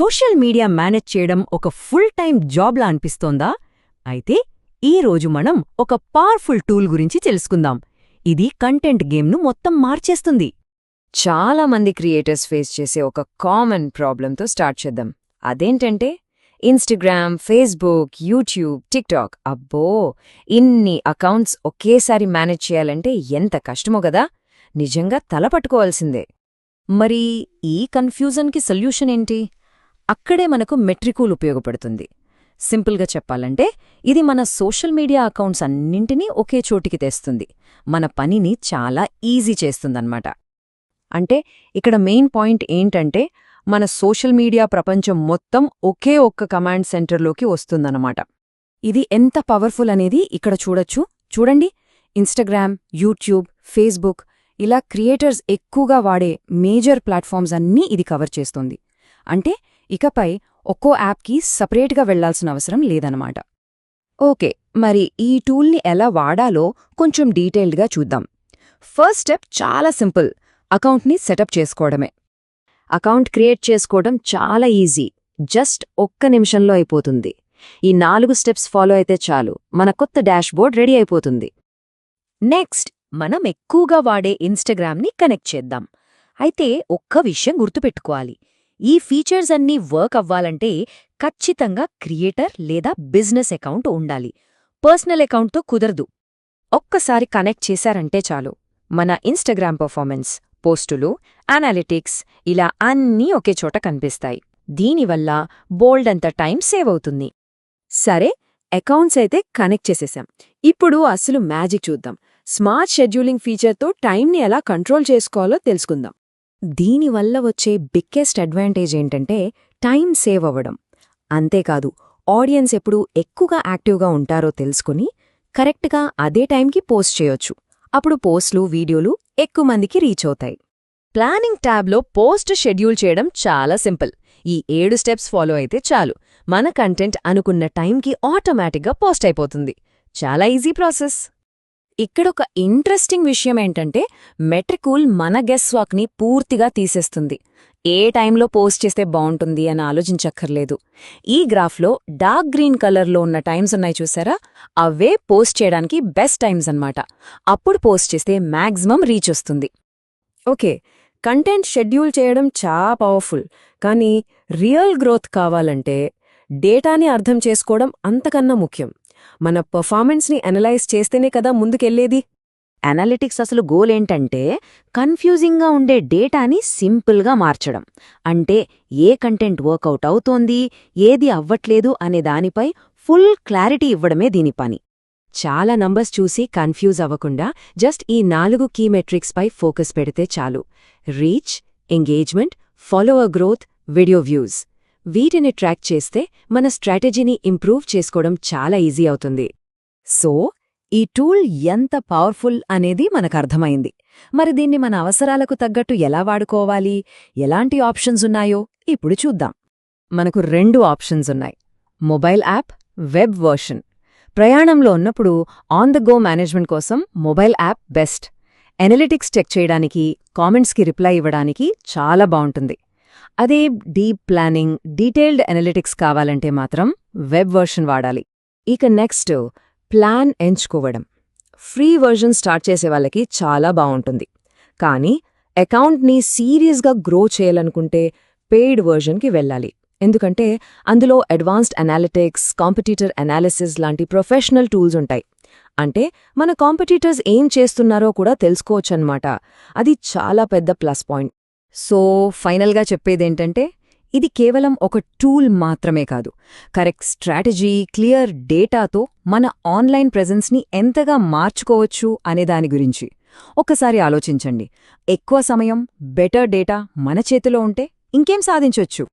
Social media manage చేయడం ఒక full time జాబ్లా అనిపిస్తోందా? అయితే ఈరోజు మనం ఒక పవర్ఫుల్ టూల్ గురించి తెలుసుకుందాం. ఇది కంటెంట్ గేమ్ను మొత్తం మార్చేస్తుంది. చాలా మంది క్రియేటర్స్ ఫేస్ చేసే ఒక కామన్ ప్రాబ్లంతో స్టార్ట్ చేద్దాం. అదేంటంటే ఇన్స్టాగ్రామ్, ఫేస్బుక్, యూట్యూబ్, టిక్టాక్. అబ్బో, ఇన్ని అకౌంట్స్ ఒకేసారి మేనేజ్ చేయాలంటే ఎంత కష్టమో గదా! నిజంగా తలపట్టుకోవాల్సిందే. మరి ఈ కన్ఫ్యూజన్కి సొల్యూషన్ ఏంటి? అక్కడే మనకు మెట్రికూల్ ఉపయోగపడుతుంది. సింపుల్గా చెప్పాలంటే ఇది మన సోషల్ మీడియా అకౌంట్స్ అన్నింటినీ ఒకే చోటికి తెస్తుంది. మన పనిని చాలా ఈజీ చేస్తుందన్నమాట. అంటే ఇక్కడ మెయిన్ పాయింట్ ఏంటంటే మన సోషల్ మీడియా ప్రపంచం మొత్తం ఒకే ఒక్క కమాండ్ సెంటర్లోకి వస్తుందన్నమాట. ఇది ఎంత పవర్ఫుల్ అనేది ఇక్కడ చూడండి. ఇన్స్టాగ్రామ్, యూట్యూబ్, ఫేస్బుక్ ఇలా క్రియేటర్స్ ఎక్కువగా వాడే మేజర్ ప్లాట్ఫామ్స్ అన్నీ ఇది కవర్ చేస్తుంది. అంటే ఇకపై ఒక్కో యాప్కి సపరేట్గా వెళ్లాల్సిన అవసరం లేదన్నమాట. ఓకే, మరి ఈ టూల్ని ఎలా వాడాలో కొంచెం డీటెయిల్డ్గా చూద్దాం. ఫస్ట్ స్టెప్ చాలా సింపుల్, అకౌంట్ని సెటప్ చేసుకోవడమే. అకౌంట్ క్రియేట్ చేసుకోవడం చాలా ఈజీ, జస్ట్ ఒక్క నిమిషంలో అయిపోతుంది. ఈ 4 స్టెప్స్ ఫాలో అయితే చాలు, మన కొత్త డాష్బోర్డ్ రెడీ అయిపోతుంది. నెక్స్ట్ మనం ఎక్కువగా వాడే ఇన్స్టాగ్రామ్ని కనెక్ట్ చేద్దాం. అయితే ఒక్క విషయం గుర్తుపెట్టుకోవాలి, ఈ ఫీచర్స్ అన్నీ వర్క్ అవ్వాలంటే ఖచ్చితంగా క్రియేటర్ లేదా బిజినెస్ అకౌంట్ ఉండాలి. పర్సనల్ అకౌంట్తో కుదరదు. ఒక్కసారి కనెక్ట్ చేశారంటే చాలు, మన ఇన్స్టాగ్రామ్ పర్ఫార్మెన్స్, పోస్టులు, అనాలిటిక్స్ ఇలా అన్నీ ఒకే చోట కనిపిస్తాయి. దీనివల్ల బోల్డ్ అంత టైం సేవ్ అవుతుంది. సరే, అకౌంట్స్ అయితే కనెక్ట్ చేసేసాం. ఇప్పుడు అసలు మ్యాజిక్ చూద్దాం. స్మార్ట్ షెడ్యూలింగ్ ఫీచర్తో టైంని ఎలా కంట్రోల్ చేసుకోవాలో తెలుసుకుందాం. దీనివల్ల వచ్చే బిగ్గెస్ట్ అడ్వాంటేజ్ ఏంటంటే టైం సేవ్ అవ్వడం. అంతేకాదు, ఆడియన్స్ ఎప్పుడు ఎక్కువగా యాక్టివ్గా ఉంటారో తెలుసుకుని కరెక్ట్గా అదే టైంకి పోస్ట్ చేయొచ్చు. అప్పుడు పోస్టులు, వీడియోలు ఎక్కువ మందికి రీచ్ అవుతాయి. ప్లానింగ్ ట్యాబ్లో పోస్ట్ షెడ్యూల్ చేయడం చాలా సింపుల్. ఈ 7 స్టెప్స్ ఫాలో అయితే చాలు, మన కంటెంట్ అనుకున్న టైంకి ఆటోమేటిక్గా పోస్ట్ అయిపోతుంది. చాలా ఈజీ ప్రాసెస్. ఇక్కడొక ఇంట్రెస్టింగ్ విషయం ఏంటంటే మెట్రికూల్ మన గెస్ వాక్ని పూర్తిగా తీసేస్తుంది. ఏ టైంలో పోస్ట్ చేస్తే బావుంటుంది అని ఆలోచించక్కర్లేదు. ఈ గ్రాఫ్లో డార్క్ గ్రీన్ కలర్లో ఉన్న టైమ్స్ ఉన్నాయి చూసారా, అవే పోస్ట్ చేయడానికి బెస్ట్ టైమ్స్ అన్నమాట. అప్పుడు పోస్ట్ చేస్తే మ్యాక్సిమం రీచ్ వస్తుంది. ఓకే, కంటెంట్ షెడ్యూల్ చేయడం చాలా పవర్ఫుల్, కానీ రియల్ గ్రోత్ కావాలంటే డేటాని అర్థం చేసుకోవడం అంతకన్నా ముఖ్యం. మన పర్ఫార్మెన్స్ని అనలైజ్ చేస్తేనే కదా ముందుకెళ్లేది. అనాలిటిక్స్ అసలు గోల్ ఏంటంటే కన్ఫ్యూజింగ్గా ఉండే డేటాని సింపుల్గా మార్చడం. అంటే ఏ కంటెంట్ వర్కౌట్ అవుతోంది, ఏది అవ్వట్లేదు అనే దానిపై ఫుల్ క్లారిటీ ఇవ్వడమే దీని పని. చాలా నంబర్స్ చూసి కన్ఫ్యూజ్ అవ్వకుండా జస్ట్ ఈ 4 కీ మెట్రిక్స్ పై ఫోకస్ పెడితే చాలు. Reach, engagement, follower growth, video views. వీటిని ట్రాక్ చేస్తే మన స్ట్రాటజీని ఇంప్రూవ్ చేసుకోవడం చాలా ఈజీ అవుతుంది. సో ఈ టూల్ ఎంత పవర్ఫుల్ అనేది మనకర్థమైంది. మరి దీన్ని మన అవసరాలకు తగ్గట్టు ఎలా వాడుకోవాలి, ఎలాంటి ఆప్షన్స్ ఉన్నాయో ఇప్పుడు చూద్దాం. మనకు 2 ఆప్షన్స్ ఉన్నాయి: మొబైల్ యాప్, వెబ్ వర్షన్. ప్రయాణంలో ఉన్నప్పుడు ఆన్ ద గో మేనేజ్మెంట్ కోసం mobile app best. Analytics check చేయడానికి, కామెంట్స్కి రిప్లై ఇవ్వడానికి చాలా బావుంటుంది. అదే డీప్ ప్లానింగ్, డీటెయిల్డ్ ఎనలిటిక్స్ కావాలంటే మాత్రం వెబ్ వర్షన్ వాడాలి. ఇక నెక్స్ట్ ప్లాన్ ఎంచుకోవడం. ఫ్రీ వర్షన్ స్టార్ట్ చేసే వాళ్ళకి చాలా బావుంటుంది. కానీ అకౌంట్ని సీరియస్గా గ్రో చేయాలనుకుంటే పెయిడ్ వర్షన్కి వెళ్ళాలి. ఎందుకంటే అందులో అడ్వాన్స్డ్ అనాలిటిక్స్, కాంపిటీటర్ అనాలిసిస్ లాంటి ప్రొఫెషనల్ టూల్స్ ఉంటాయి. అంటే మన కాంపిటీటర్స్ ఏం చేస్తున్నారో కూడా తెలుసుకోవచ్చన్నమాట. అది చాలా పెద్ద ప్లస్ పాయింట్. సో ఫైనల్గా చెప్పేదేంటంటే ఇది కేవలం ఒక టూల్ మాత్రమే కాదు, కరెక్ట్ స్ట్రాటజీ, క్లియర్ డేటాతో మన ఆన్లైన్ ప్రెజెన్స్ని ఎంతగా మార్చుకోవచ్చు అనే దాని గురించి ఒక్కసారి ఆలోచించండి. ఎక్కువ సమయం, బెటర్ డేటా మన చేతిలో ఉంటే ఇంకేం సాధించొచ్చు.